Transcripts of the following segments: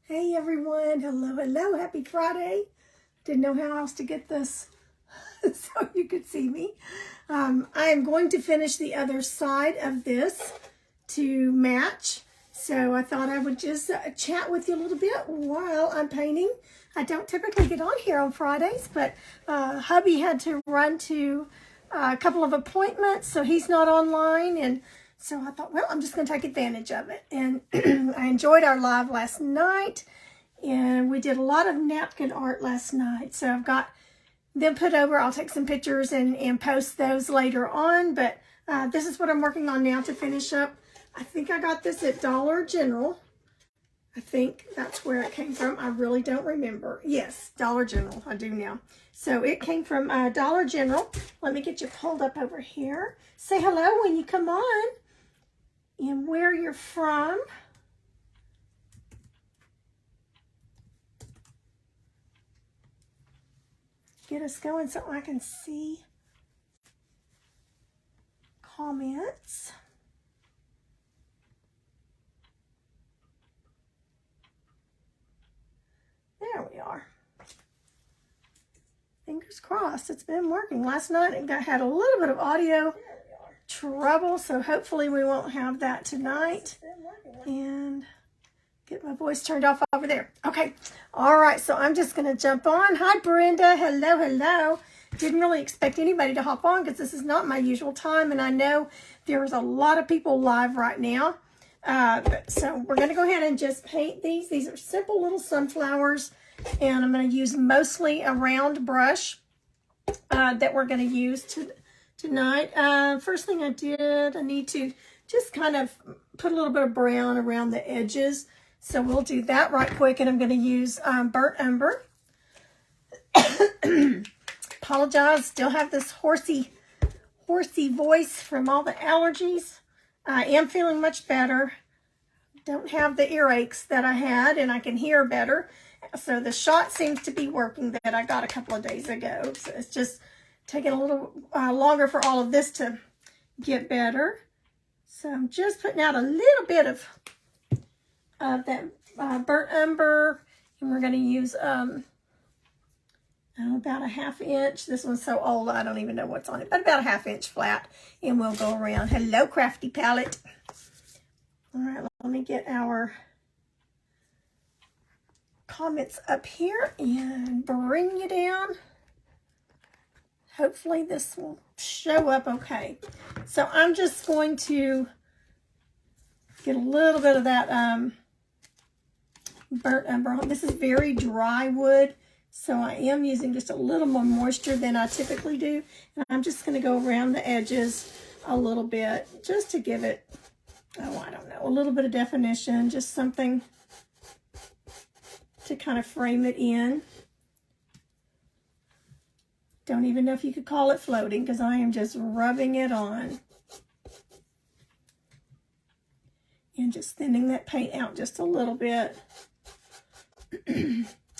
Hey everyone, hello, happy Friday. Didn't know how else to get this so you could see me. I am going to finish the other side of this to match. So I thought I would just chat with you a little bit while I'm painting. I don't typically get on here on Fridays, but hubby had to run to a couple of appointments, so he's not online, and so I thought, well, I'm just going to take advantage of it. And I enjoyed our live last night, and we did a lot of napkin art last night. So I've got them put over. I'll take some pictures and post those later on, but this is what I'm working on now to finish up. I think I got this at Dollar General. I think that's where it came from. I really don't remember. Yes, Dollar General. I do now. So it came from Dollar General. Let me get you pulled up over here. Say hello when you come on and where you're from. Get us going so I can see comments. There we are. Fingers crossed, it's been working. Last night it had a little bit of audio trouble, so hopefully we won't have that tonight. And get my voice turned off over there. Okay, all right, so I'm just going to jump on. Hi, Brenda. Hello. Didn't really expect anybody to hop on because this is not my usual time, and I know there's a lot of people live right now. So we're going to go ahead and just paint these. These are simple little sunflowers, and I'm going to use mostly a round brush that we're going to use tonight. First thing I need to just kind of put a little bit of brown around the edges. So we'll do that right quick, and I'm going to use burnt umber. Apologize, still have this horsey voice from all the allergies. I am feeling much better. Don't have the earaches that I had, and I can hear better. So the shot seems to be working that I got a couple of days ago. So it's just taking a little longer for all of this to get better. So I'm just putting out a little bit of that burnt umber, and we're going to use about a 1/2 inch. This one's so old I don't even know what's on it, but about a 1/2 inch flat, and we'll go around. Hello, crafty palette. All right, let me get our comments up here and bring you down. Hopefully this will show up okay. So I'm just going to get a little bit of that burnt umber. This is very dry wood, so I am using just a little more moisture than I typically do. And I'm just going to go around the edges a little bit just to give it, I don't know, a little bit of definition, just something to kind of frame it in. Don't even know if you could call it floating because I am just rubbing it on. And just thinning that paint out just a little bit.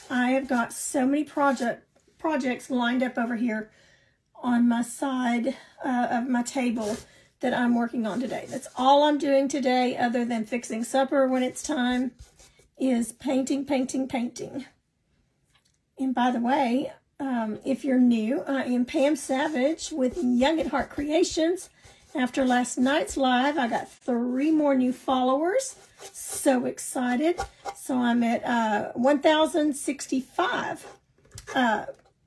I have got so many projects lined up over here on my side of my table that I'm working on today. That's all I'm doing today, other than fixing supper when it's time, is painting. And by the way, if you're new, I am Pam Savage with Young at Heart Creations. After last night's live, I got 3 more new followers. So excited. So I'm at 1,065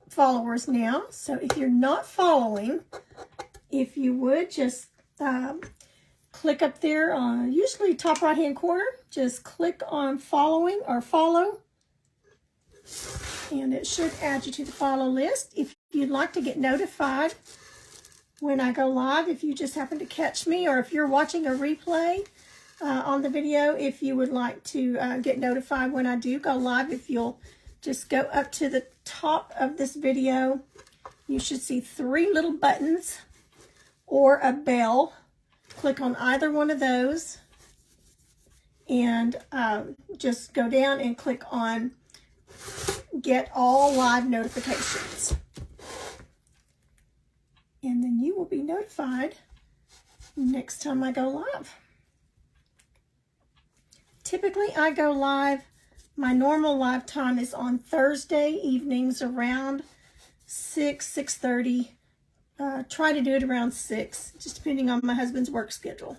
followers now. So if you're not following, if you would just click up there on usually top right hand corner, just click on following or follow, and it should add you to the follow list. If you'd like to get notified when I go live, if you just happen to catch me, or if you're watching a replay on the video, if you would like to get notified when I do go live, if you'll just go up to the top of this video, you should see 3 little buttons or a bell. Click on either one of those and just go down and click on get all live notifications. And then you will be notified next time I go live. Typically I go live My normal live time is on Thursday evenings around 6:30. Try to do it around 6, just depending on my husband's work schedule.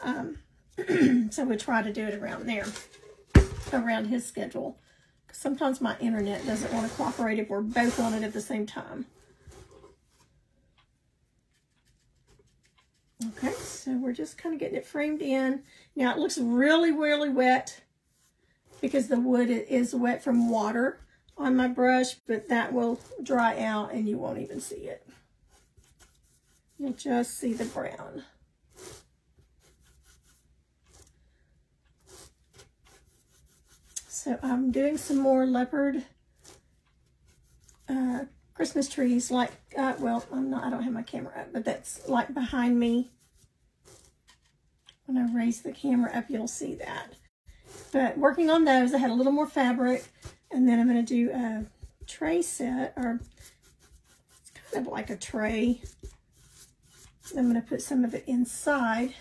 So we try to do it around there, around his schedule. Because sometimes my internet doesn't want to cooperate if we're both on it at the same time. Okay, so we're just kind of getting it framed in. Now it looks really, really wet because the wood is wet from water on my brush, but that will dry out and you won't even see it. You'll just see the brown. So I'm doing some more leopard Christmas trees, like, well, I don't have my camera up, but that's like behind me. When I raise the camera up, you'll see that. But working on those, I had a little more fabric, and then I'm going to do a tray set, or it's kind of like a tray. I'm going to put some of it inside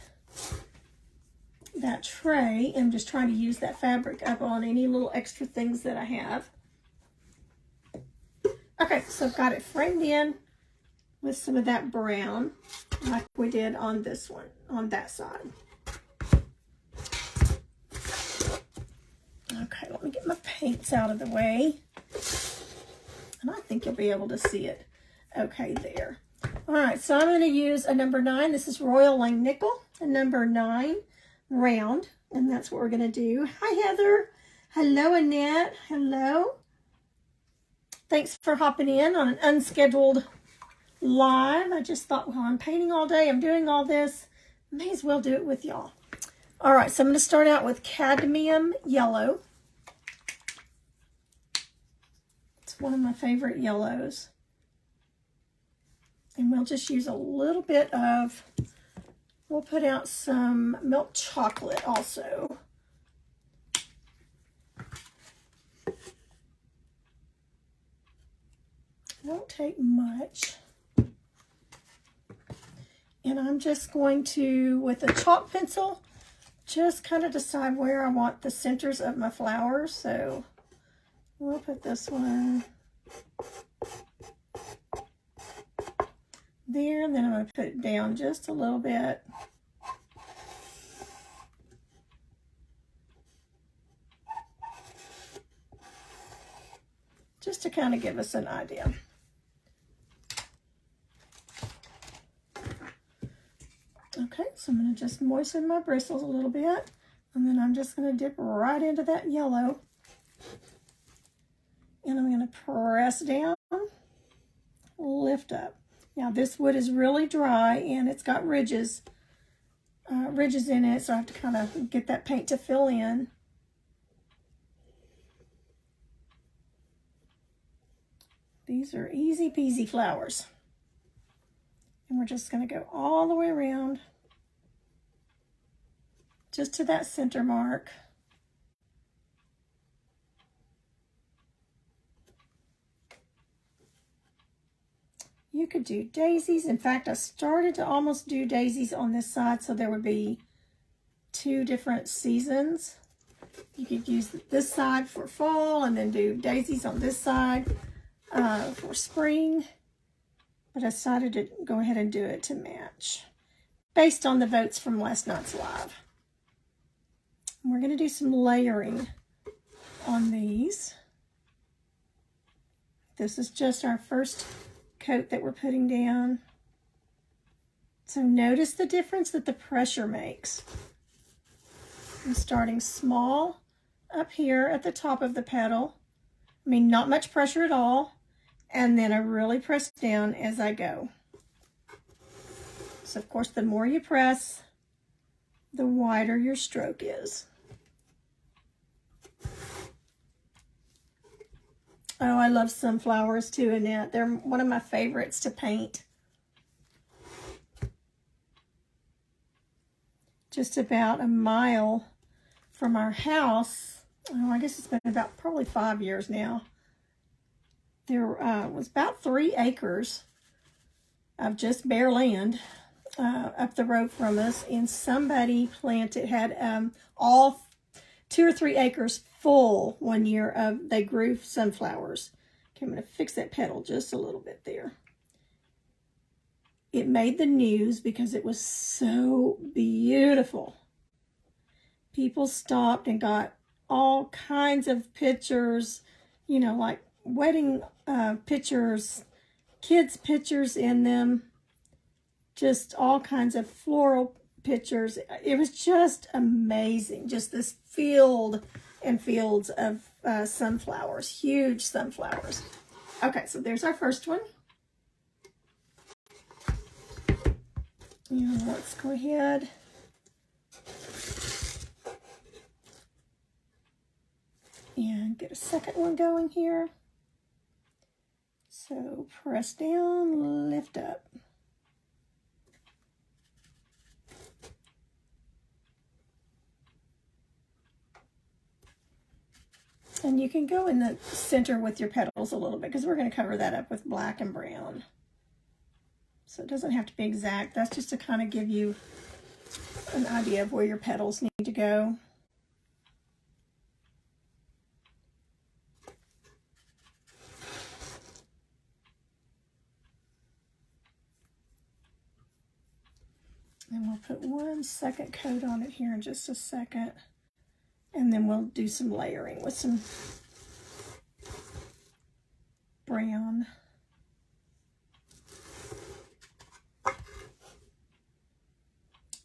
that tray. I'm just trying to use that fabric up on any little extra things that I have. Okay, so I've got it framed in with some of that brown, like we did on this one, on that side. Okay, let me get my paints out of the way. And I think you'll be able to see it. Okay, there. All right, so I'm going to use a number 9. This is Royal Langnickel, a number 9 round. And that's what we're going to do. Hi, Heather. Hello, Annette. Hello. Thanks for hopping in on an unscheduled live. I just thought, well, I'm painting all day. I'm doing all this. May as well do it with y'all. All right, so I'm going to start out with Cadmium Yellow. It's one of my favorite yellows. And we'll just use a little bit of, we'll put out some milk chocolate also. Won't take much. And I'm just going to, with a chalk pencil, just kind of decide where I want the centers of my flowers. So we'll put this one there, and then I'm going to put it down just a little bit. Just to kind of give us an idea. Okay, so I'm going to just moisten my bristles a little bit, and then I'm just going to dip right into that yellow. And I'm going to press down, lift up. Now this wood is really dry and it's got ridges in it, so I have to kind of get that paint to fill in. These are easy peasy flowers. And we're just going to go all the way around, just to that center mark. You could do daisies. In fact, I started to almost do daisies on this side, so there would be 2 different seasons. You could use this side for fall and then do daisies on this side for spring. But I decided to go ahead and do it to match, based on the votes from last night's live. And we're going to do some layering on these. This is just our first coat that we're putting down. So notice the difference that the pressure makes. I'm starting small up here at the top of the petal. I mean, not much pressure at all. And then I really press down as I go. So of course, the more you press, the wider your stroke is. Oh, I love sunflowers too, Annette. They're one of my favorites to paint. Just about a mile from our house, oh, I guess it's been about probably 5 years now. There was about 3 acres of just bare land up the road from us, and somebody planted, had all 2 or 3 acres full 1 year of, they grew sunflowers. Okay, I'm going to fix that petal just a little bit there. It made the news because it was so beautiful. People stopped and got all kinds of pictures, you know, like wedding pictures, kids' pictures in them, just all kinds of floral pictures. It was just amazing, just this field and fields of sunflowers, huge sunflowers. Okay, so there's our first one. And let's go ahead and get a second one going here. So press down, lift up. And you can go in the center with your petals a little bit because we're going to cover that up with black and brown. So it doesn't have to be exact. That's just to kind of give you an idea of where your petals need to go. And we'll put one second coat on it here in just a second. And then we'll do some layering with some brown.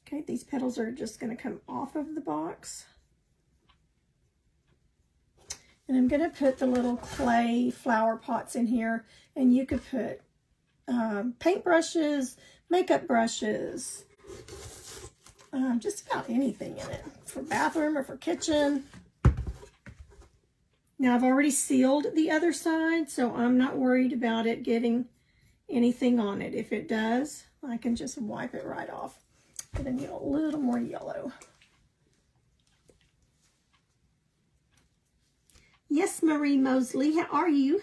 Okay, these petals are just going to come off of the box. And I'm going to put the little clay flower pots in here. And you could put paint brushes, makeup brushes, just about anything in it, for bathroom or for kitchen. Now I've already sealed the other side, so I'm not worried about it getting anything on it. If it does, I can just wipe it right off. But I need a little more yellow. Yes, Marie Mosley, how are you?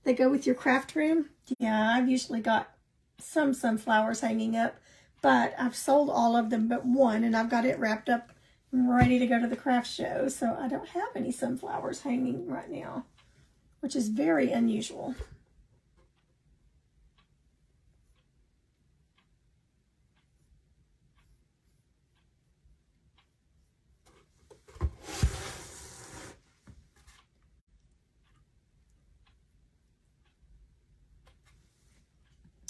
They go with your craft room? Yeah, I've usually got some sunflowers hanging up, but I've sold all of them but one, and I've got it wrapped up and ready to go to the craft show, so I don't have any sunflowers hanging right now, which is very unusual.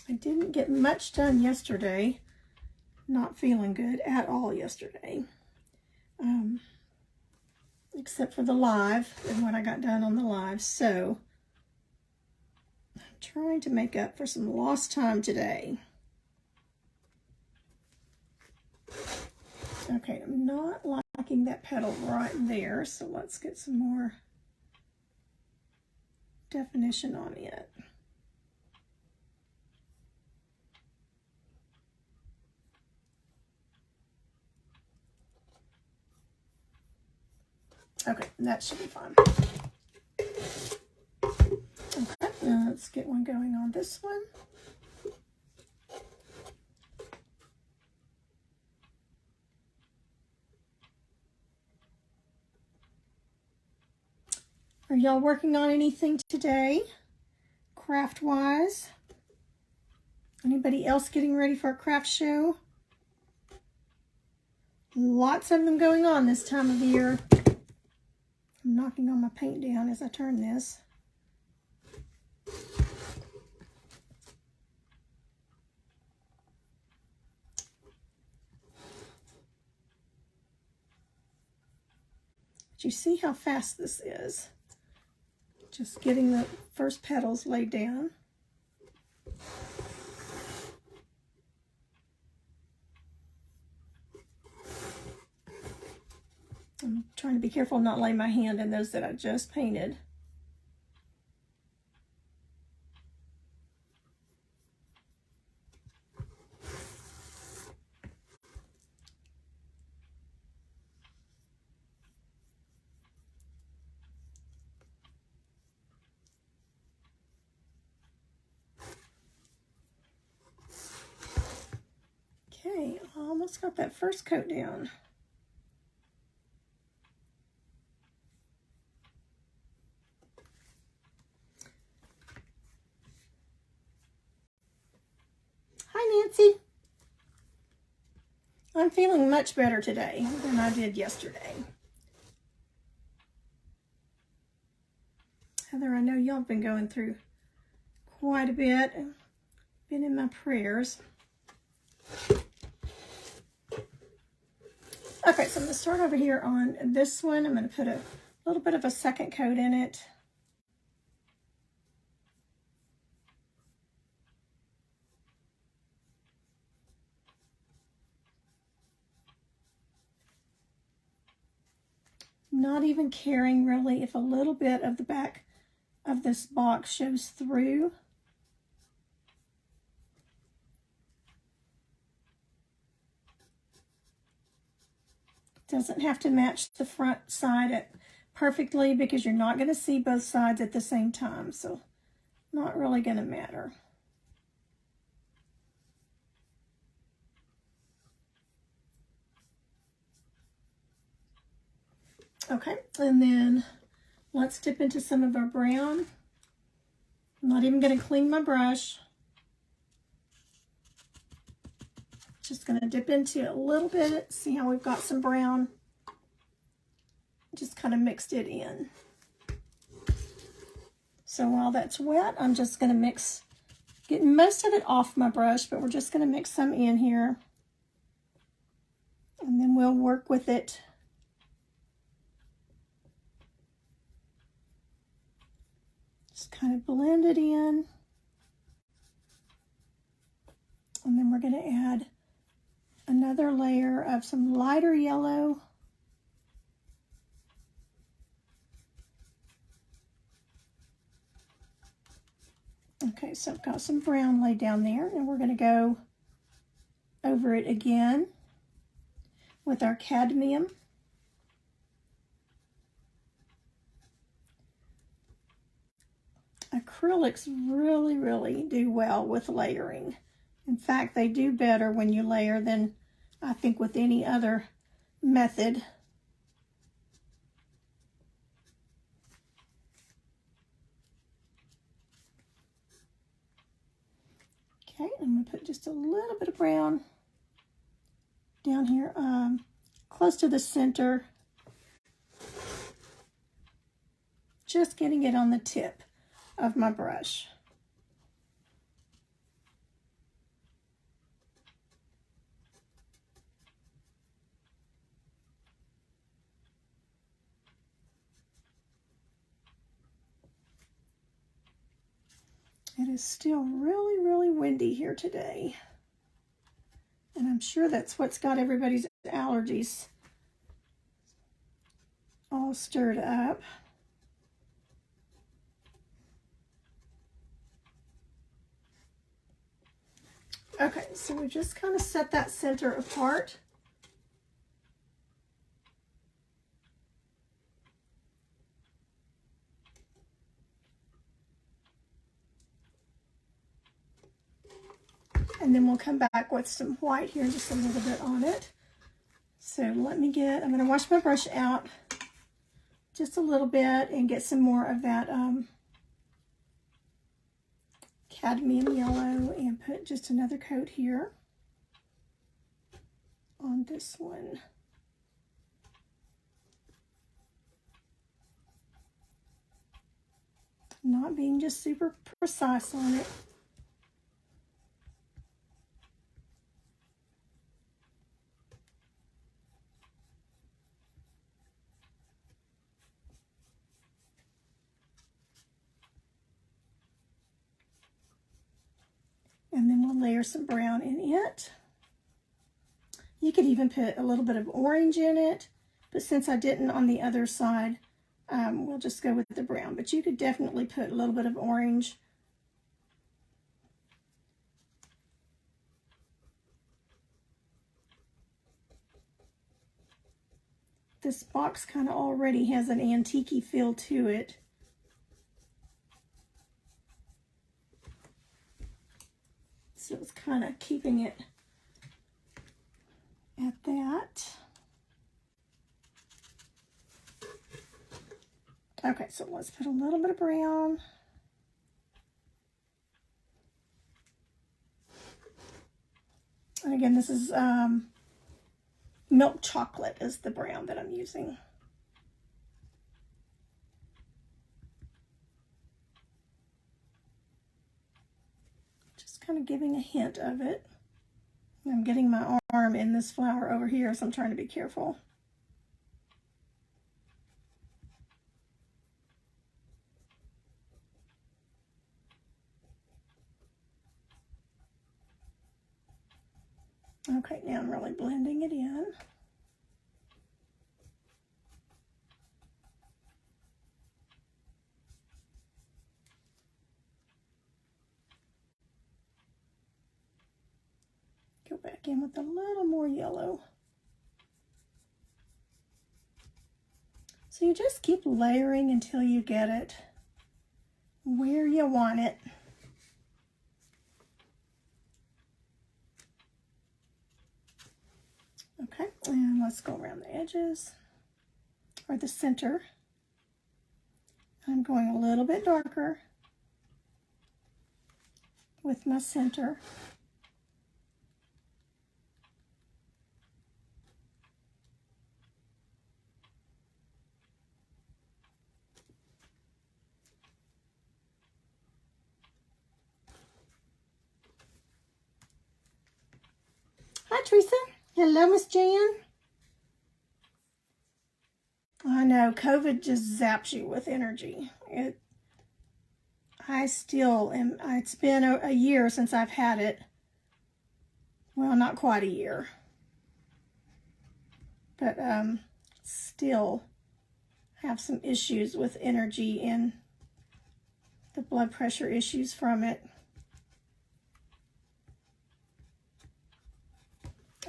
I didn't get much done yesterday. Not feeling good at all yesterday. Except for the live and what I got done on the live. So I'm trying to make up for some lost time today. Okay, I'm not liking that petal right there, so let's get some more definition on it. Okay, that should be fine. Okay, now let's get one going on this one. Are y'all working on anything today, craft-wise? Anybody else getting ready for a craft show? Lots of them going on this time of year. I'm knocking all my paint down as I turn this. But you see how fast this is. Just getting the first petals laid down. I'm trying to be careful not lay my hand in those that I just painted. Okay, I almost got that first coat down. Mitzi. I'm feeling much better today than I did yesterday. Heather, I know y'all have been going through quite a bit. Been in my prayers. Okay, so I'm going to start over here on this one. I'm going to put a little bit of a second coat in it. Not even caring really if a little bit of the back of this box shows through. Doesn't have to match the front side perfectly because you're not going to see both sides at the same time, so not really going to matter. Okay, and then let's dip into some of our brown. I'm not even going to clean my brush. Just going to dip into it a little bit, see how we've got some brown. Just kind of mixed it in. So while that's wet, I'm just going to get most of it off my brush, but we're just going to mix some in here. And then we'll work with it. Just kind of blend it in. And then we're going to add another layer of some lighter yellow. Okay, so I've got some brown laid down there, and we're going to go over it again with our cadmium. Acrylics really, really do well with layering. In fact, they do better when you layer than I think with any other method. Okay, I'm going to put just a little bit of brown down here, close to the center. Just getting it on the tip of my brush. It is still really, really windy here today. And I'm sure that's what's got everybody's allergies all stirred up. Okay, so we just kind of set that center apart. And then we'll come back with some white here, just a little bit on it. So I'm going to wash my brush out just a little bit and get some more of that cadmium yellow and put just another coat here on this one. Not being just super precise on it. And then we'll layer some brown in it. You could even put a little bit of orange in it, but since I didn't on the other side, we'll just go with the brown. But you could definitely put a little bit of orange. This box kind of already has an antique-y feel to it. So it's kind of keeping it at that. Okay, so let's put a little bit of brown. again, this is milk chocolate is the brown that I'm using. Just kind of giving a hint of it. I'm getting my arm in this flower over here, so I'm trying to be careful. Okay, now I'm really blending it in. Go back in with a little more yellow. So you just keep layering until you get it where you want it. Okay, and let's go around the edges or the center. I'm going a little bit darker with my center. Hi, Teresa. Hello, Miss Jan. I know, COVID just zaps you with energy. I still am, it's been a year since I've had it. Well, not quite a year. But still have some issues with energy and the blood pressure issues from it.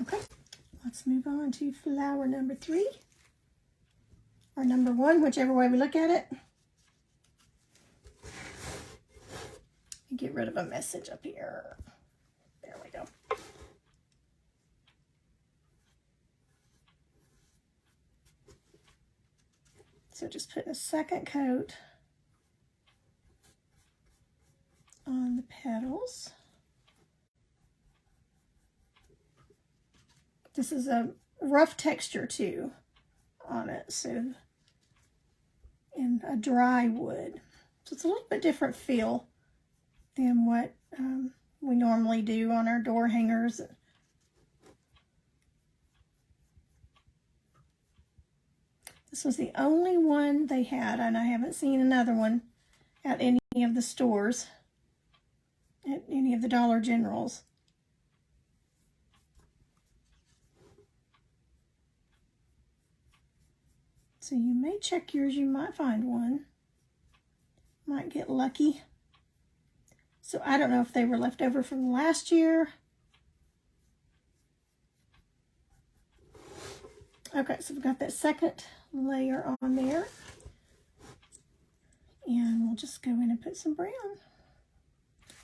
Okay, let's move on to flower number 3. Or number 1, whichever way we look at it. Get rid of a message up here. There we go. So just put a second coat on the petals. This is a rough texture too on it, so in a dry wood. So it's a little bit different feel than what we normally do on our door hangers. This was the only one they had, and I haven't seen another one at any of the stores, at any of the Dollar Generals. So you may check yours, you might find one. Might get lucky. So I don't know if they were left over from last year. Okay, so we've got that second layer on there. And we'll just go in and put some brown.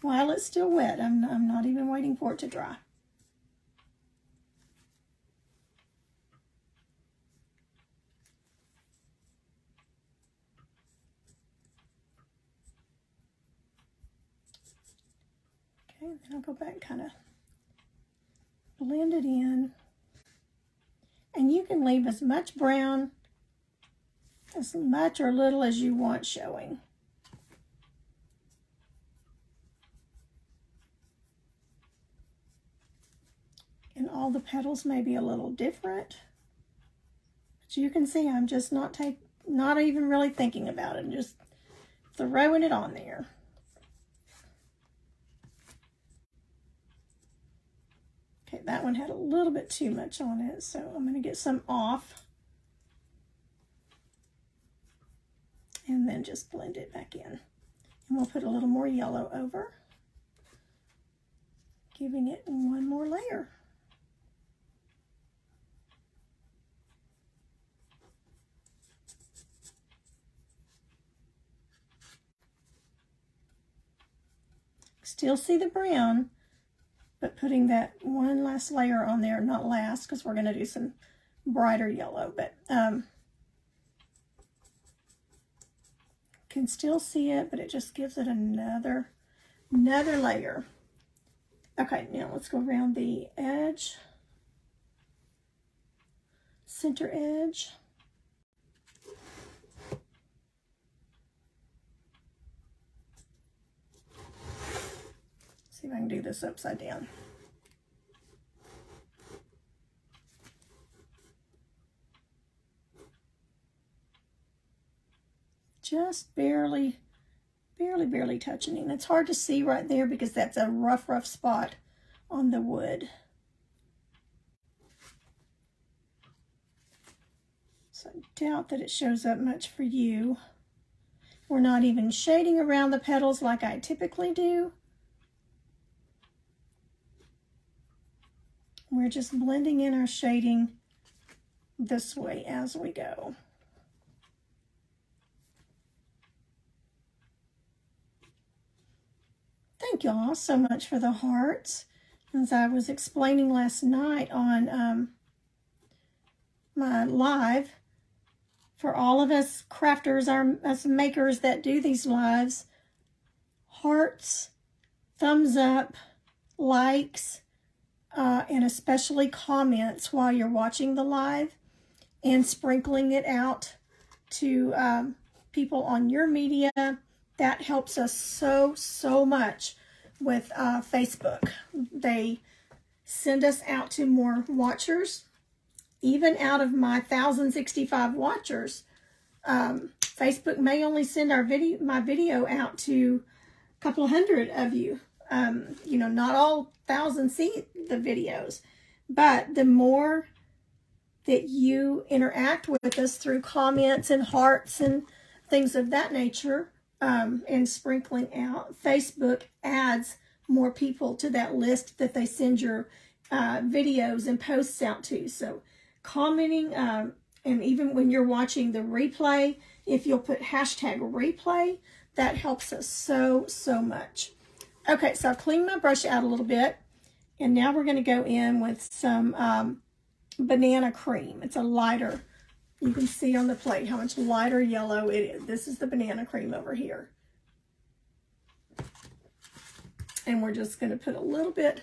While it's still wet, I'm not even waiting for it to dry. Okay, then I'll go back and kind of blend it in. And you can leave as much brown, as much or little as you want showing. And all the petals may be a little different. But you can see I'm just not even really thinking about it, just throwing it on there. Okay, that one had a little bit too much on it, so I'm going to get some off. And then just blend it back in. And we'll put a little more yellow over, giving it one more layer. Still see the brown, but putting that one last layer on there, not last, because we're going to do some brighter yellow, but can still see it, but it just gives it another layer. Okay, now let's go around the edge, center edge. See if I can do this upside down. Just barely touching it. And it's hard to see right there because that's a rough spot on the wood. So I doubt that it shows up much for you. We're not even shading around the petals like I typically do. We're just blending in our shading this way as we go. Thank y'all so much for the hearts. As I was explaining last night on my live, for all of us crafters, us makers that do these lives, hearts, thumbs up, likes, and especially comments while you're watching the live and sprinkling it out to people on your media, that helps us so much with Facebook. They send us out to more watchers. Even out of my 1,065 watchers, Facebook may only send my video out to a couple hundred of you. You know, not all 1,000 see the videos, but the more that you interact with us through comments and hearts and things of that nature, and sprinkling out, Facebook adds more people to that list that they send your videos and posts out to. So commenting, and even when you're watching the replay, if you'll put hashtag replay, that helps us so much. Okay, so I'll clean my brush out a little bit, and now we're going to go in with some banana cream. It's a lighter, you can see on the plate how much lighter yellow it is. This is the banana cream over here. And we're just going to put a little bit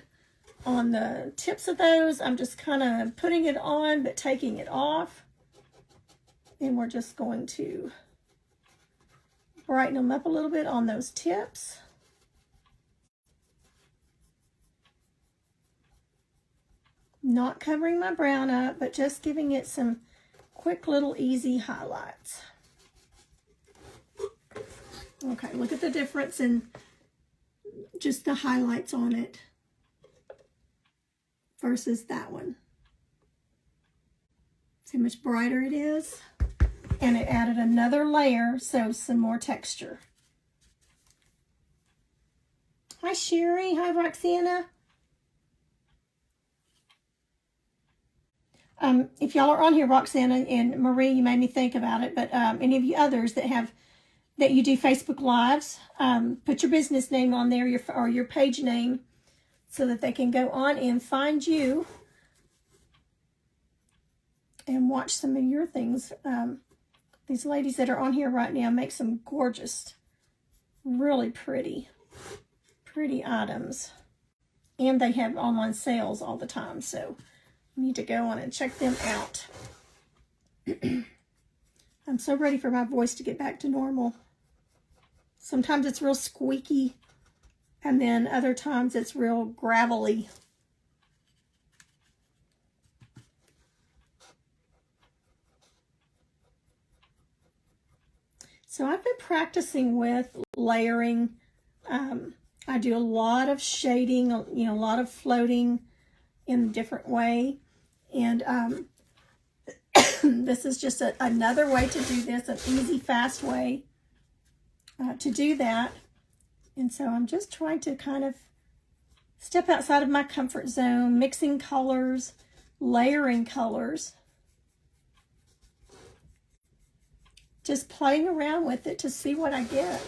on the tips of those. I'm just kind of putting it on but taking it off, and we're just going to brighten them up a little bit on those tips. Not covering my brown up, but just giving it some quick little easy highlights. Okay, look at the difference in just the highlights on it versus that one. See how much brighter it is? And it added another layer, so some more texture. Hi Sherry, hi Roxana. If y'all are on here, Roxana and Marie, you made me think about it, but any of you others that you do Facebook Lives, put your business name on there, or your page name, so that they can go on and find you and watch some of your things. These ladies that are on here right now make some gorgeous, really pretty items. And they have online sales all the time, so you need to go on and check them out. I'm so ready for my voice to get back to normal. Sometimes it's real squeaky, and then other times it's real gravelly. So I've been practicing with layering. I do a lot of shading, you know, a lot of floating in a different way. And this is just another way to do this, an easy, fast way to do that. And so I'm just trying to kind of step outside of my comfort zone, mixing colors, layering colors. Just playing around with it to see what I get.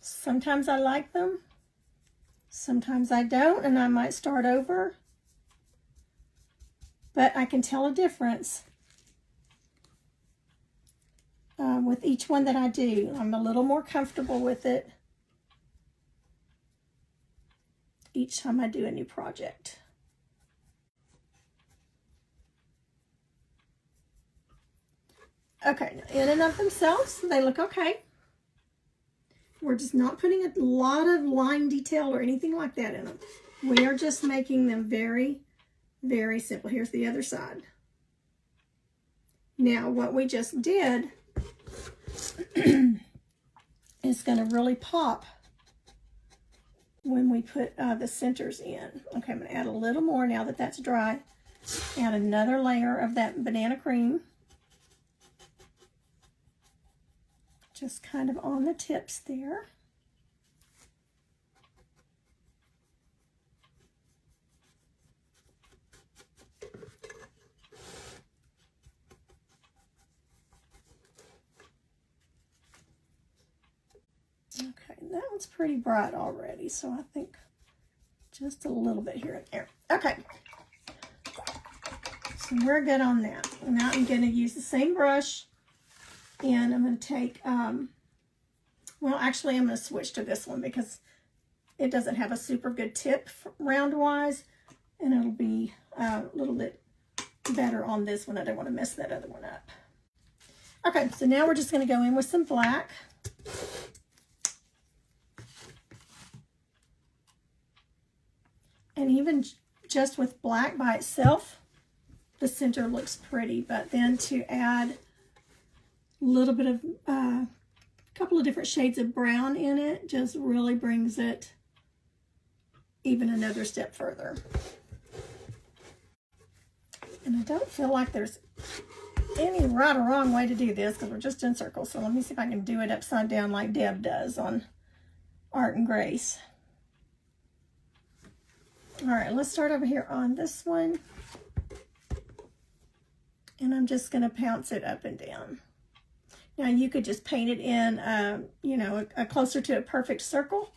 Sometimes I like them, sometimes I don't, and I might start over. But I can tell a difference with each one that I do. I'm a little more comfortable with it. each time I do a new project. Okay, now in and of themselves, they look okay. We're just not putting a lot of line detail or anything like that in them. We are just making them very, very simple. Here's the other side. Now, what we just did is going to really pop when we put the centers in. Okay, I'm going to add a little more now that that's dry. Add another layer of that banana cream. Just kind of on the tips there. Okay, that one's pretty bright already, so I think just a little bit here and there. Okay, so we're good on that. Now I'm going to use the same brush, and I'm going to take, well, actually I'm going to switch to this one because it doesn't have a super good tip round-wise, and it'll be a little bit better on this one. I don't want to mess that other one up. Okay, so now we're just going to go in with some black. And even just with black by itself, the center looks pretty. But then to add a little bit of, a couple of different shades of brown in it, just really brings it even another step further. And I don't feel like there's any right or wrong way to do this because we're just in circles. So let me see if I can do it upside down like Deb does on Art and Grace. All right, let's start over here on this one. And I'm just going to pounce it up and down. Now you could just paint it in, you know, a closer to a perfect circle.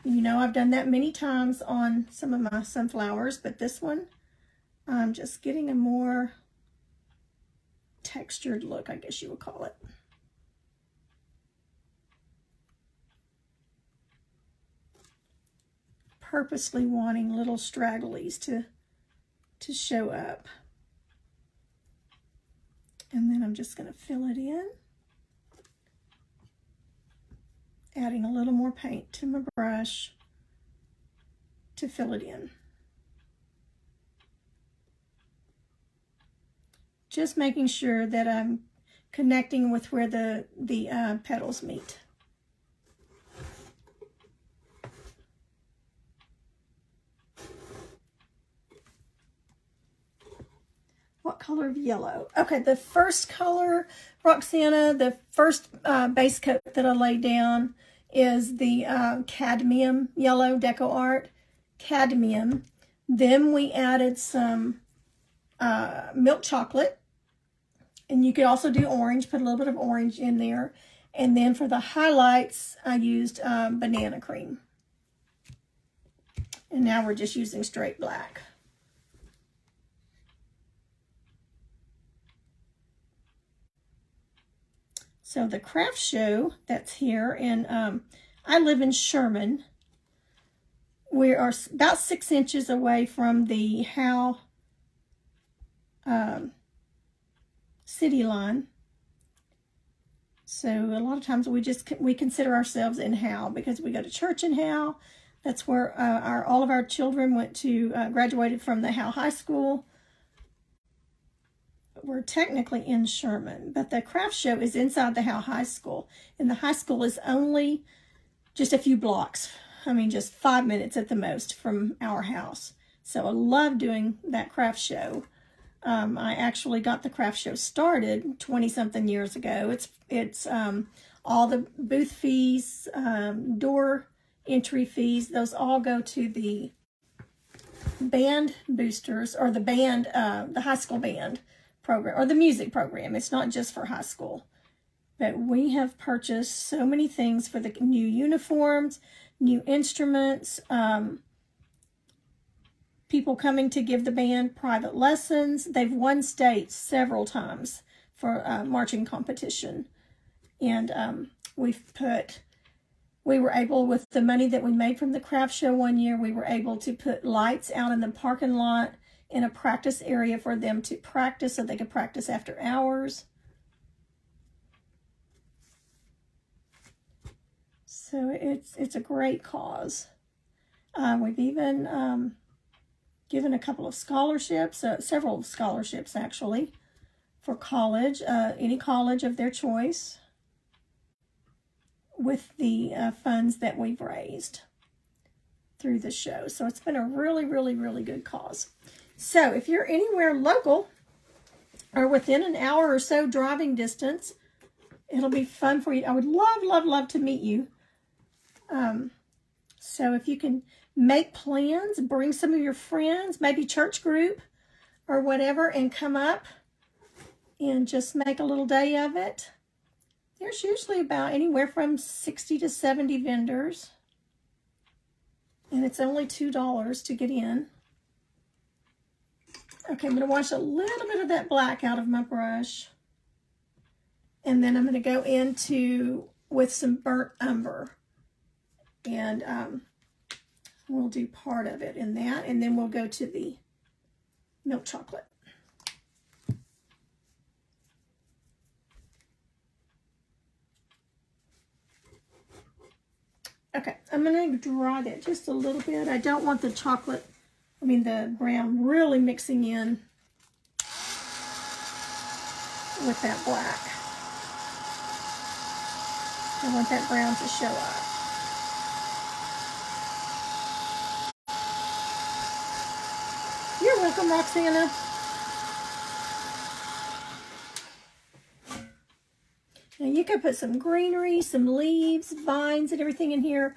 You know, I've done that many times on some of my sunflowers, but this one, I'm just getting a more textured look, I guess you would call it. Purposely wanting little stragglies to show up. And then I'm just going to fill it in. Adding a little more paint to my brush to fill it in. Just making sure that I'm connecting with where the petals meet. What color of yellow? Okay, the first color, Roxana, the first base coat that I laid down is the Cadmium Yellow Deco Art. Cadmium. Then we added some milk chocolate. And you could also do orange, put a little bit of orange in there. And then for the highlights, I used banana cream. And now we're just using straight black. So the craft show that's here, and I live in Sherman. We are about 6 inches away from the Howe city line. So a lot of times we consider ourselves in Howe because we go to church in Howe. That's where all of our children went to, graduated from the Howe High School. We're technically in Sherman, but the craft show is inside the Howe High School, and the high school is only just a few blocks. I mean, just 5 minutes at the most from our house. So I love doing that craft show. I actually got the craft show started 20-something years ago. It's all the booth fees, door entry fees, those all go to the band boosters, or the band, the high school band program, or the music program. It's not just for high school. But we have purchased so many things for the new uniforms, new instruments, people coming to give the band private lessons. They've won states several times for marching competition. And we've put We were able, with the money that we made from the craft show one year, we were able to put lights out in the parking lot in a practice area for them to practice so they could practice after hours. So it's a great cause. We've even given a couple of scholarships, several scholarships actually, for college, any college of their choice, with the funds that we've raised through the show. So it's been a really, really, really good cause. So if you're anywhere local or within an hour or so driving distance, it'll be fun for you. I would love, love, love to meet you. So if you can make plans, bring some of your friends, maybe church group or whatever, and come up and just make a little day of it. There's usually about anywhere from 60 to 70 vendors. And it's only $2 to get in. Okay, I'm going to wash a little bit of that black out of my brush. And then I'm going to go into with some burnt umber. And we'll do part of it in that. And then we'll go to the milk chocolate. Okay, I'm going to dry that just a little bit. I don't want the chocolate, the brown really mixing in with that black. I want that brown to show up. You're welcome, Roxana. Now you could put some greenery, some leaves, vines, and everything in here.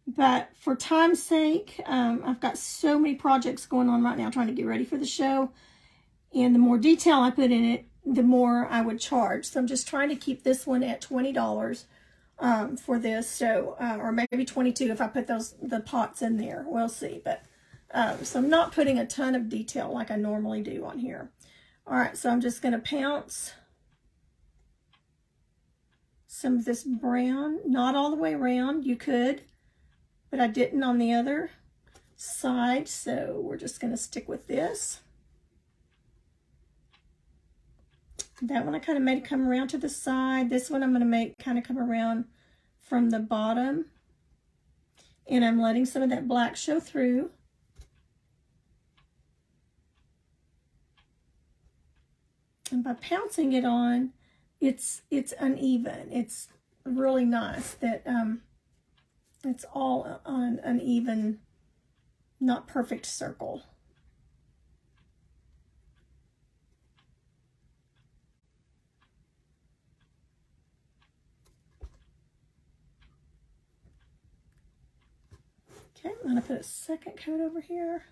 But for time's sake, I've got so many projects going on right now trying to get ready for the show. And the more detail I put in it, the more I would charge. So I'm just trying to keep this one at $20 for this. So, or maybe $22 if I put the pots in there. We'll see. But so I'm not putting a ton of detail like I normally do on here. All right, so I'm just going to pounce some of this brown, not all the way around. You could, but I didn't on the other side, so we're just going to stick with this. That one I kind of made it come around to the side. This one I'm going to make kind of come around from the bottom. And I'm letting some of that black show through. And by pouncing it on, it's uneven. It's really nice that it's all on an even, not perfect circle. Okay, I'm going to put a second coat over here.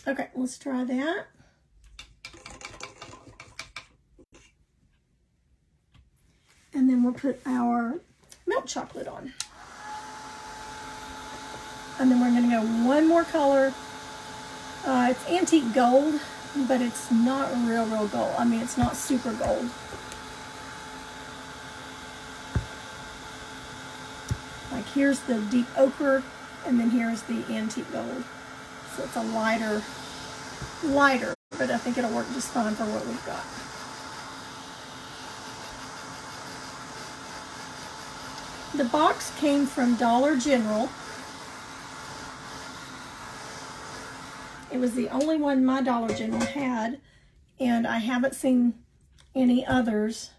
Okay, let's try that. And then we'll put our milk chocolate on. And then we're going to go one more color. It's antique gold, but it's not real gold. It's not super gold. Like here's the deep ochre, and then here's the antique gold. So it's a lighter, but I think it'll work just fine for what we've got. The box came from Dollar General. It was the only one my Dollar General had, and I haven't seen any others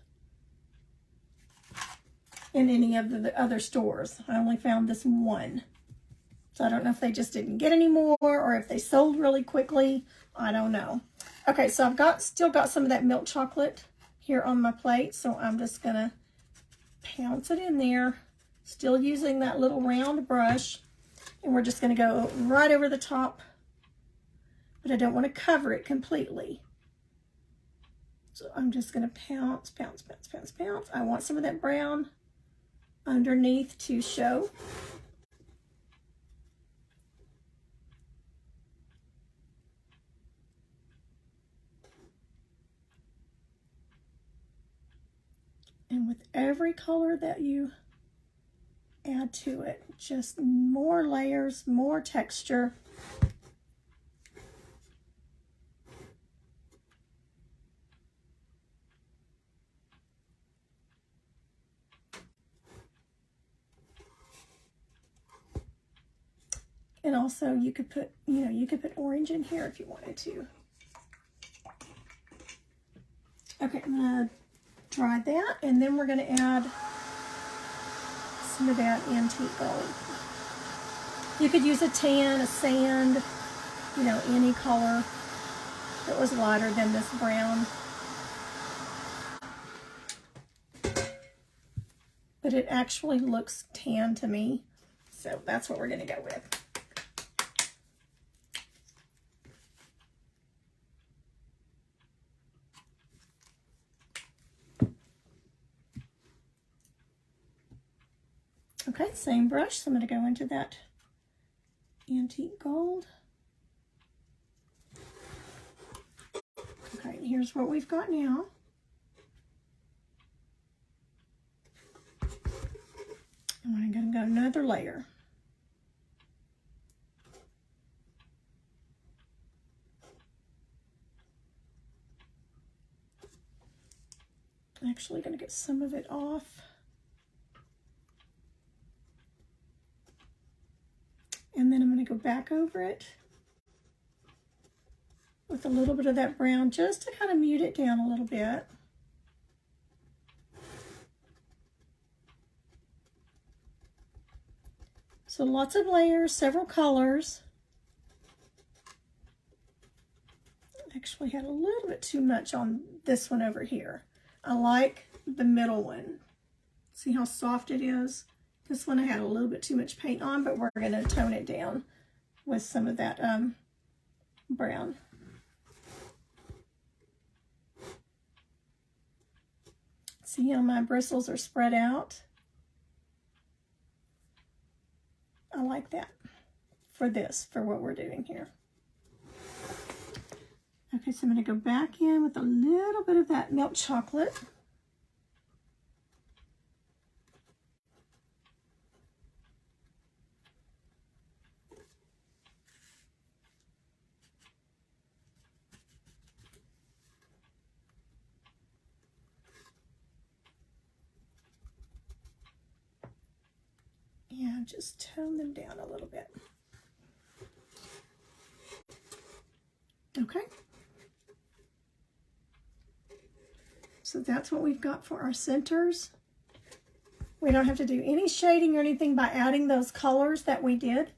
in any of the other stores. I only found this one. So I don't know if they just didn't get any more or if they sold really quickly. I don't know. Okay, so I've still got some of that milk chocolate here on my plate. So I'm just going to pounce it in there. Still using that little round brush. And we're just going to go right over the top. But I don't want to cover it completely. So I'm just going to pounce, pounce, pounce, pounce, pounce. I want some of that brown underneath to show. And with every color that you add to it, just more layers, more texture. And also you could put, you could put orange in here if you wanted to. Okay, I'm gonna dry that, and then we're gonna add some of that antique gold. You could use a tan, a sand, any color that was lighter than this brown. But it actually looks tan to me, so that's what we're gonna go with. Okay, same brush, so I'm going to go into that antique gold. Okay, here's what we've got now. And I'm going to go another layer. I'm actually going to get some of it off. And then I'm going to go back over it with a little bit of that brown just to kind of mute it down a little bit. So lots of layers, several colors. I actually had a little bit too much on this one over here. I like the middle one. See how soft it is? This one I had a little bit too much paint on, but we're going to tone it down with some of that brown. See how my bristles are spread out? I like that for what we're doing here. Okay, so I'm going to go back in with a little bit of that milk chocolate. Yeah, just tone them down a little bit. Okay. So that's what we've got for our centers. We don't have to do any shading or anything by adding those colors that we did.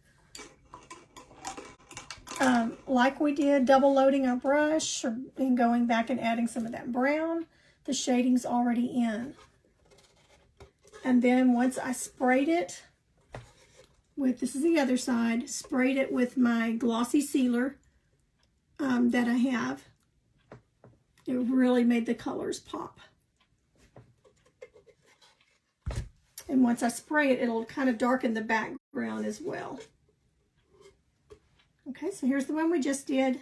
Like we did double loading our brush and going back and adding some of that brown. The shading's already in. And then once I sprayed it with, this is the other side, sprayed it with my glossy sealer that I have. It really made the colors pop. And once I spray it, it'll kind of darken the background as well. Okay, so here's the one we just did.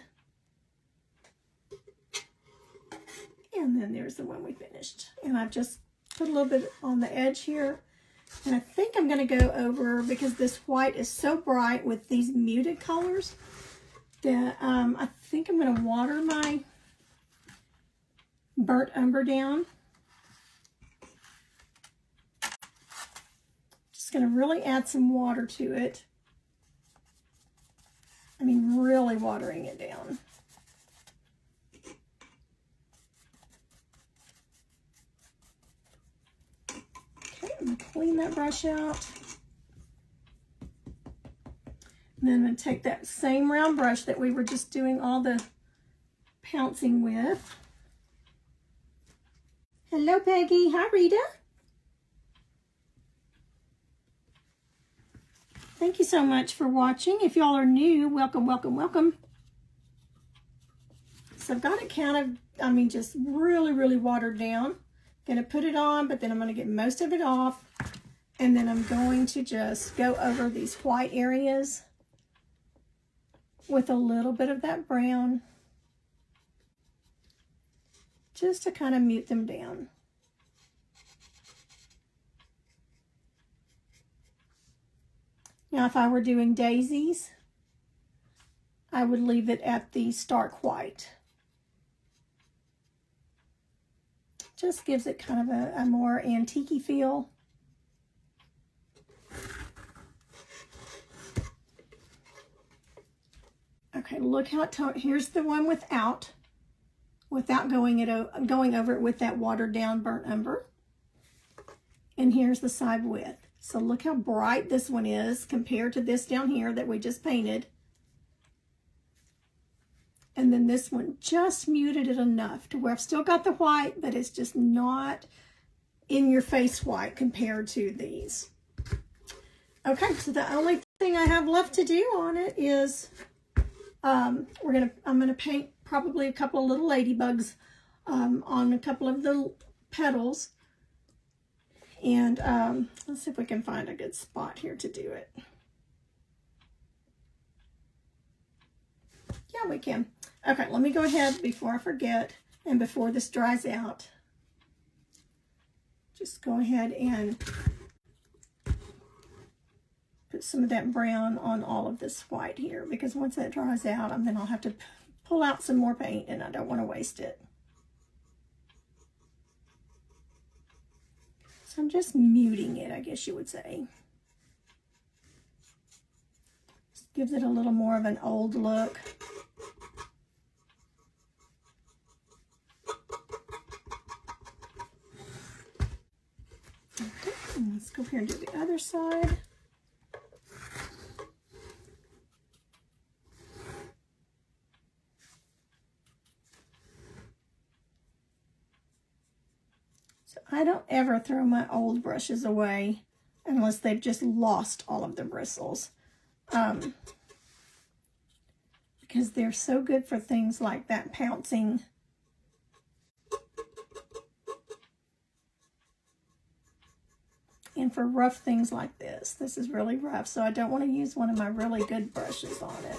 And then there's the one we finished. And I've just put a little bit on the edge here. And I think I'm going to go over, because this white is so bright with these muted colors, that I think I'm going to water my burnt umber down. Just going to really add some water to it. I mean, really watering it down. Okay, I'm going to clean that brush out. And then I'm going to take that same round brush that we were just doing all the pouncing with. Hello, Peggy. Hi, Rita. Thank you so much for watching. If y'all are new, welcome, welcome, welcome. So I've got it kind of, just really, really watered down. Gonna put it on, but then I'm gonna get most of it off. And then I'm going to just go over these white areas with a little bit of that brown, just to kind of mute them down. Now, if I were doing daisies, I would leave it at the stark white. Just gives it kind of a more antique-y feel. Okay, look how here's the one without going over it with that watered down burnt umber. And here's the side with. So look how bright this one is compared to this down here that we just painted. And then this one just muted it enough to where I've still got the white, but it's just not in your face white compared to these. Okay, so the only thing I have left to do on it is I'm gonna paint probably a couple of little ladybugs on a couple of the petals. And let's see if we can find a good spot here to do it. Yeah, we can. Okay, let me go ahead before I forget and before this dries out. Just go ahead and put some of that brown on all of this white here, because once that dries out, then I'll have to pull out some more paint and I don't want to waste it. So I'm just muting it, I guess you would say. Just gives it a little more of an old look. Okay, let's go here and do the other side. I don't ever throw my old brushes away unless they've just lost all of the bristles. Because they're so good for things like that pouncing. And for rough things like this. This is really rough, so I don't want to use one of my really good brushes on it.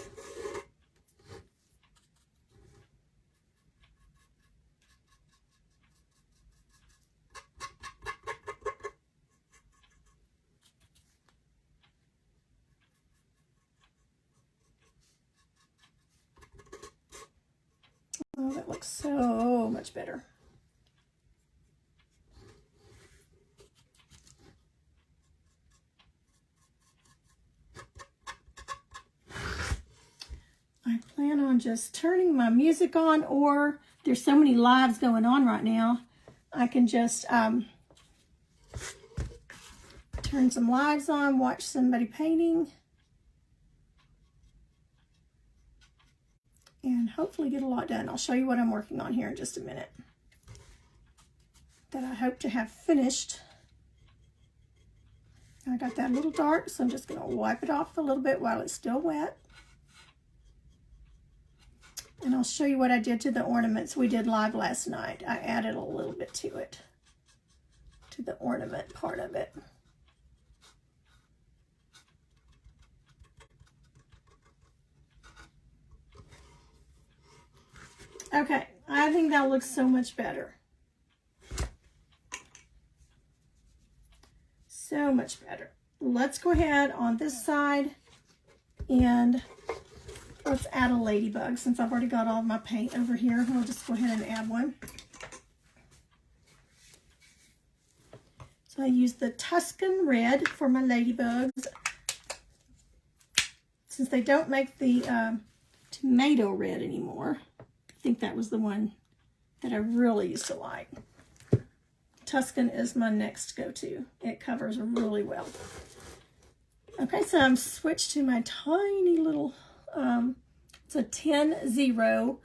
Oh, that looks so much better. I plan on just turning my music on, or there's so many lives going on right now, I can just turn some lives on, watch somebody painting, and hopefully get a lot done. I'll show you what I'm working on here in just a minute that I hope to have finished. I got that a little dark, so I'm just going to wipe it off a little bit while it's still wet. And I'll show you what I did to the ornaments we did live last night. I added a little bit to it, to the ornament part of it. Okay, I think that looks so much better. So much better. Let's go ahead on this side and let's add a ladybug. Since I've already got all my paint over here, we'll just go ahead and add one. So I used the Tuscan red for my ladybugs. Since they don't make the tomato red anymore, I think that was the one that I really used to like. Tuscan is my next go-to. It covers really well. Okay, so I'm switched to my tiny little, it's a 10-0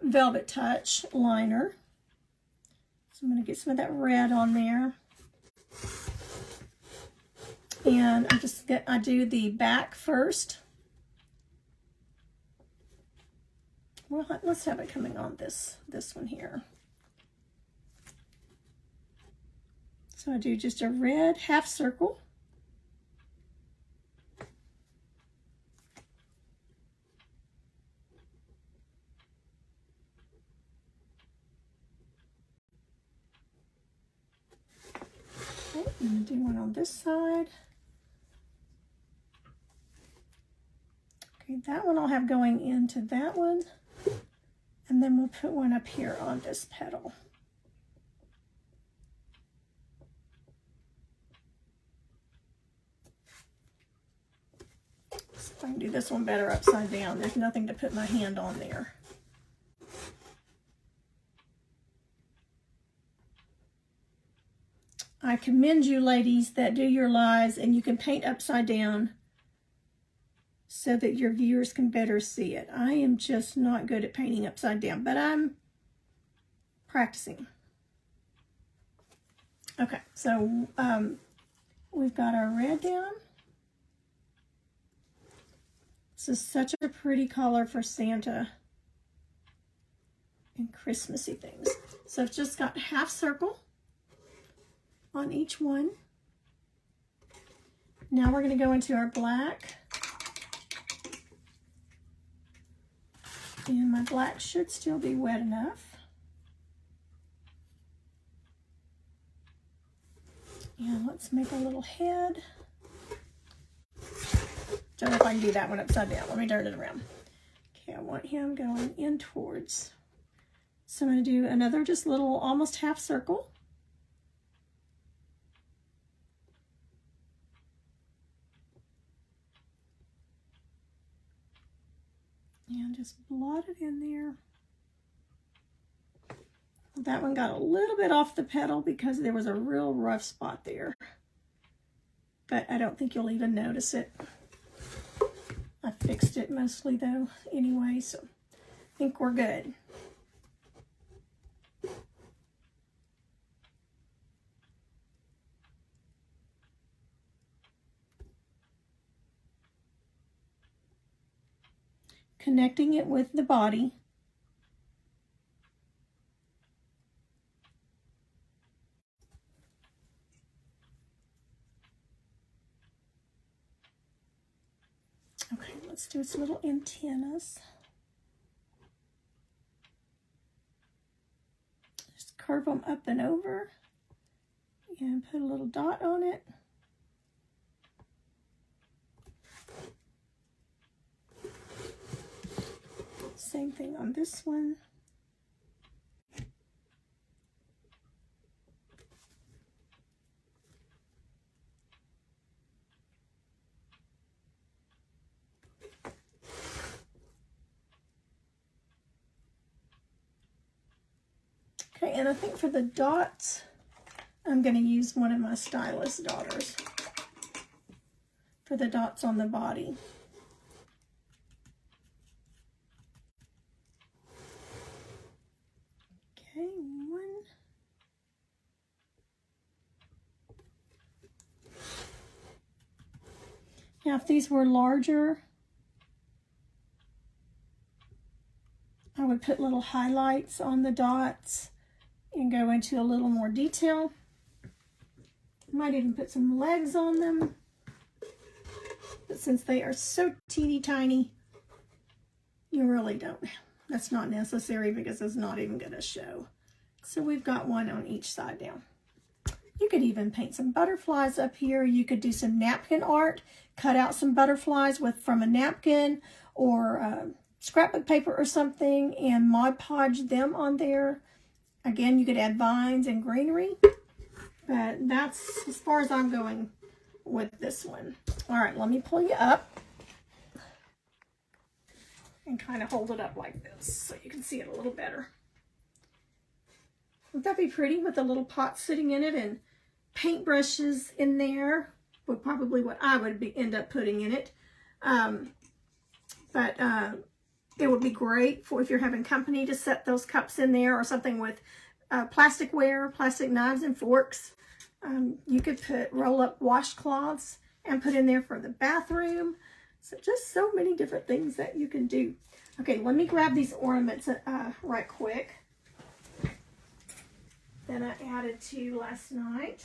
Velvet Touch liner. So I'm going to get some of that red on there. And I do the back first. Well, let's have it coming on this one here. So I do just a red half circle. Okay, I'm going to do one on this side. Okay, that one I'll have going into that one. And then we'll put one up here on this petal. So if I can do this one better upside down, there's nothing to put my hand on there. I commend you ladies that do your lives and you can paint upside down so that your viewers can better see it. I am just not good at painting upside down, but I'm practicing. Okay, so we've got our red down. This is such a pretty color for Santa and Christmassy things. So I've just got half circle on each one. Now we're going to go into our black. And my black should still be wet enough. And let's make a little head. Don't know if I can do that one upside down. Let me turn it around. Okay, I want him going in towards. So I'm going to do another just little almost half circle. And just blot it in there. That one got a little bit off the petal because there was a real rough spot there. But I don't think you'll even notice it. I fixed it mostly though anyway, so I think we're good. Connecting it with the body. Okay, let's do its little antennas. Just curve them up and over and put a little dot on it. Same thing on this one. Okay, and I think for the dots, I'm going to use one of my stylist daughters for the dots on the body. Okay, one. Now, if these were larger, I would put little highlights on the dots and go into a little more detail. Might even put some legs on them. But since they are so teeny tiny, you really don't. That's not necessary because it's not even going to show. So we've got one on each side down. You could even paint some butterflies up here. You could do some napkin art, cut out some butterflies from a napkin or scrapbook paper or something and Mod Podge them on there. Again, you could add vines and greenery, but that's as far as I'm going with this one. All right, let me pull you up and kind of hold it up like this so you can see it a little better. Would that be pretty with a little pot sitting in it and paintbrushes in there? Would probably what I would end up putting in it. It would be great for if you're having company to set those cups in there or something with plasticware, plastic knives and forks. You could roll up washcloths and put in there for the bathroom. So just so many different things that you can do. Okay, let me grab these ornaments right quick that I added to last night.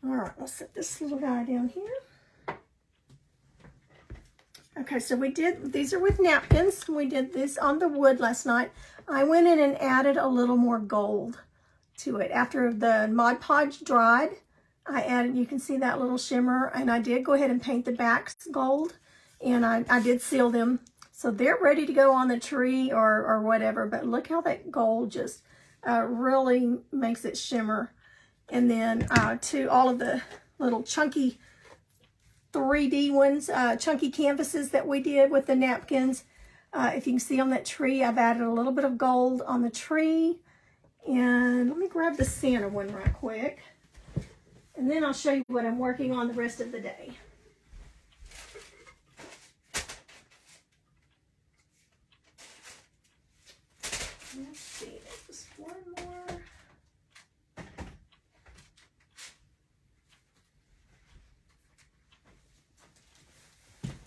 All All right, let's set this little guy down here. Okay, so we did, these are with napkins. We did this on the wood last night. I went in and added a little more gold to it. After the Mod Podge dried, I added, you can see that little shimmer, and I did go ahead and paint the backs gold, and I did seal them. So they're ready to go on the tree or whatever, but look how that gold just really makes it shimmer. And then to all of the little chunky 3D ones, chunky canvases that we did with the napkins. If you can see on that tree, I've added a little bit of gold on the tree. And let me grab the Santa one right quick. And then I'll show you what I'm working on the rest of the day. Let's see, there's just one more.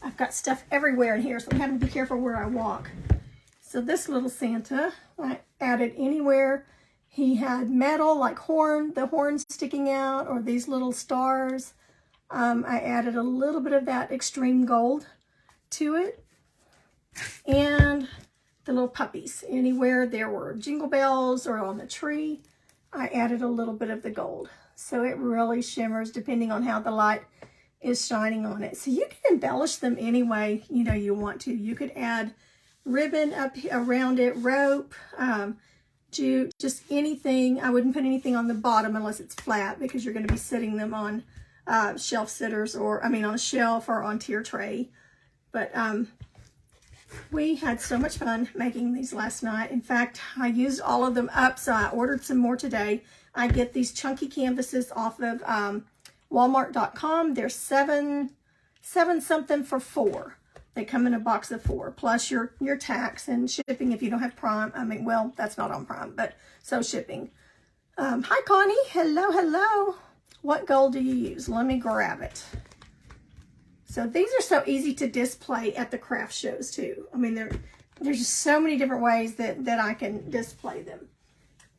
I've got stuff everywhere in here, so I'm having to be careful where I walk. So this little Santa, I added anywhere he had metal, like the horns sticking out, or these little stars. I added a little bit of that extreme gold to it. And the little puppies, anywhere there were jingle bells or on the tree, I added a little bit of the gold. So it really shimmers depending on how the light is shining on it. So you can embellish them any way you want to. You could add ribbon up around it, rope, jute, just anything. I wouldn't put anything on the bottom unless it's flat, because you're going to be sitting them on shelf sitters, or on a shelf or on tier tray. But we had so much fun making these last night. In fact, I used all of them up, so I ordered some more today. I get these chunky canvases off of Walmart.com. They're seven something for $4. They come in a box of 4, plus your tax and shipping if you don't have Prime. Well, that's not on Prime, but so shipping. Hi, Connie. Hello, hello. What gold do you use? Let me grab it. So these are so easy to display at the craft shows too. There's just so many different ways that I can display them.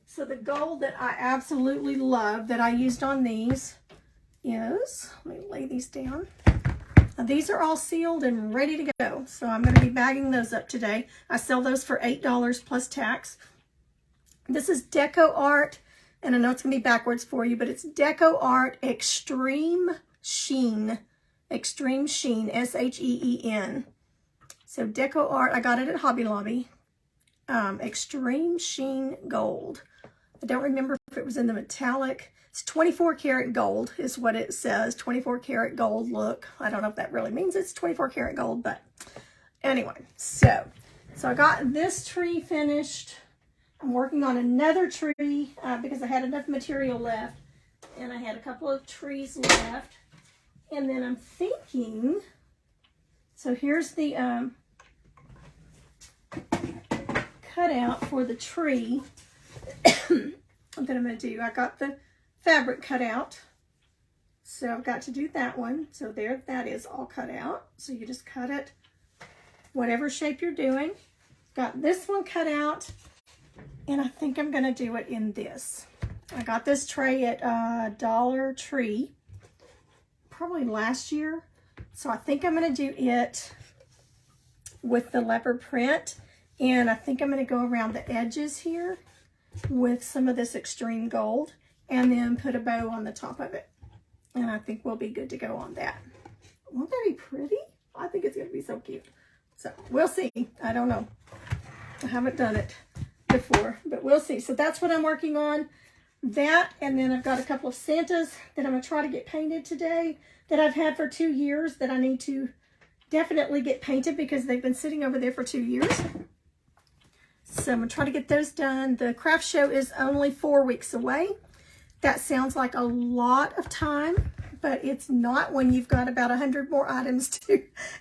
So the gold that I absolutely love that I used on these is, let me lay these down. Now these are all sealed and ready to go. So I'm going to be bagging those up today. I sell those for $8 plus tax. This is Deco Art, and I know it's going to be backwards for you, but it's Deco Art Extreme Sheen. Extreme Sheen, S-H-E-E-N. So Deco Art, I got it at Hobby Lobby. Extreme Sheen Gold. I don't remember if it was in the metallic. It's 24 karat gold is what it says. 24 karat gold look. I don't know if that really means it's 24 karat gold, but anyway. So I got this tree finished. I'm working on another tree because I had enough material left, and I had a couple of trees left. And then I'm thinking, so here's the cutout for the tree that I'm going to do. I got the fabric cut out, so I've got to do that one. So there, that is all cut out. So you just cut it whatever shape you're doing. Got this one cut out, and I think I'm going to do it in this. I got this tray at Dollar Tree probably last year, so I think I'm going to do it with the leopard print, and I think I'm going to go around the edges here with some of this extreme gold, and then put a bow on the top of it, and I think we'll be good to go on that. Won't that be pretty? I think it's going to be so cute. So we'll see. I don't know. I haven't done it before, but we'll see. So that's what I'm working on. That, and then I've got a couple of Santas that I'm going to try to get painted today that I've had for 2 years that I need to definitely get painted because they've been sitting over there for 2 years. So I'm going to try to get those done. The craft show is only 4 weeks away. That sounds like a lot of time, but it's not when you've got about 100 more items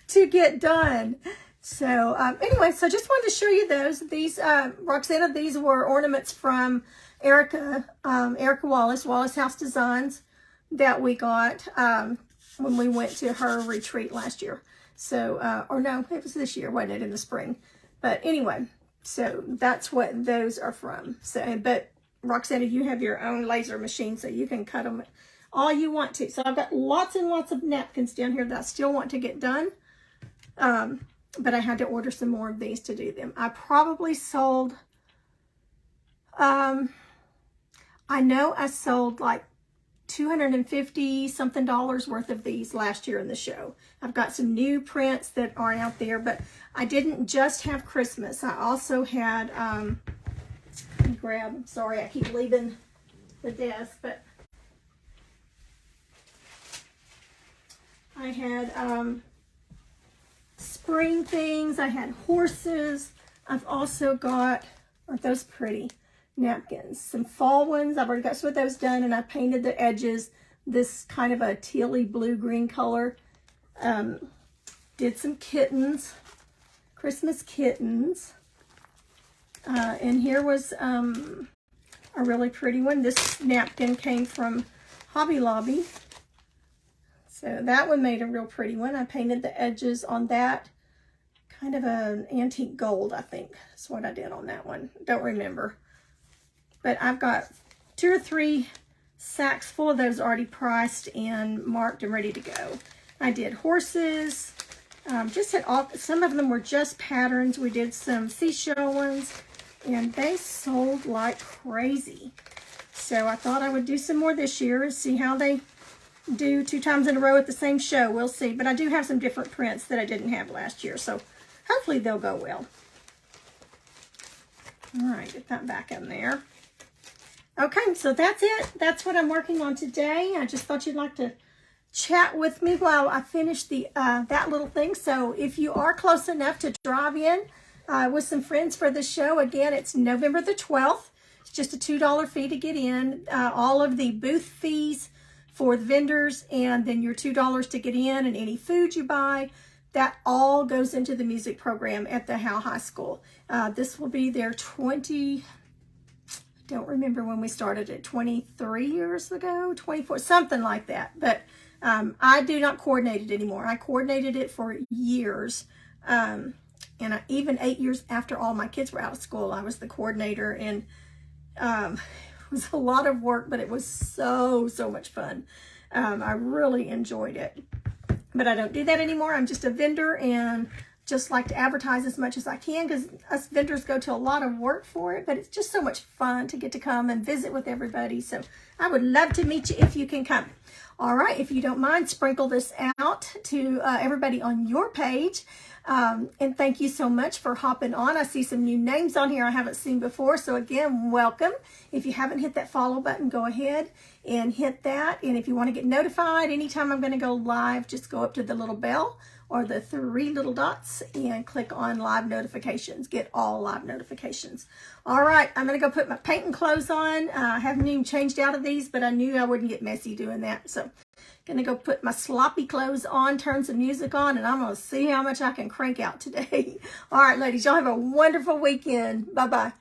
to get done. So anyway, so just wanted to show you those. These, Roxana, these were ornaments from Erica Wallace House Designs that we got when we went to her retreat last year. So, or no, it was this year, wasn't it, in the spring? But anyway, so that's what those are from. So, but Roxana, you have your own laser machine, so you can cut them all you want to. So I've got lots and lots of napkins down here that I still want to get done. But I had to order some more of these to do them. I probably sold, I know I sold like $250 something worth of these last year in the show. I've got some new prints that are out there, but I didn't just have Christmas. I also had, sorry, I keep leaving the desk, but I had spring things. I had horses. I've also got, aren't those pretty, napkins. Some fall ones. I've already got some of those done, and I painted the edges this kind of a tealy blue-green color. Did some kittens, Christmas kittens. And here was a really pretty one. This napkin came from Hobby Lobby. So that one made a real pretty one. I painted the edges on that. Kind of an antique gold, I think. That's what I did on that one. Don't remember. But I've got 2 or 3 sacks full of those already priced and marked and ready to go. I did horses. Just had all, some of them were just patterns. We did some seashell ones, and they sold like crazy. So I thought I would do some more this year and see how they do 2 times in a row at the same show. We'll see. But I do have some different prints that I didn't have last year, so hopefully they'll go well. All right, get that back in there. Okay, so that's it. That's what I'm working on today. I just thought you'd like to chat with me while I finish the that little thing. So if you are close enough to drive in with some friends for the show, again, it's November the 12th. It's just a $2 fee to get in. All of the booth fees for the vendors, and then your $2 to get in, and any food you buy, that all goes into the music program at the Howe High School. This will be their don't remember when we started it, 23 years ago, 24, something like that. But I do not coordinate it anymore. I coordinated it for years. And even 8 years after all my kids were out of school, I was the coordinator, and it was a lot of work, but it was so much fun. I really enjoyed it. But I don't do that anymore. I'm just a vendor, and just like to advertise as much as I can, because us vendors go to a lot of work for it, but it's just so much fun to get to come and visit with everybody. So I would love to meet you if you can come. All right, if you don't mind, sprinkle this out to everybody on your page. And thank you so much for hopping on. I see some new names on here I haven't seen before. So again, welcome. If you haven't hit that follow button, go ahead and hit that. And if you want to get notified anytime I'm going to go live, just go up to the little bell or the 3 little dots and click on live notifications. Get all live notifications. All right, I'm going to go put my painting clothes on. I haven't even changed out of these, but I knew I wouldn't get messy doing that. So going to go put my sloppy clothes on, turn some music on, and I'm going to see how much I can crank out today. All right, ladies, y'all have a wonderful weekend. Bye-bye.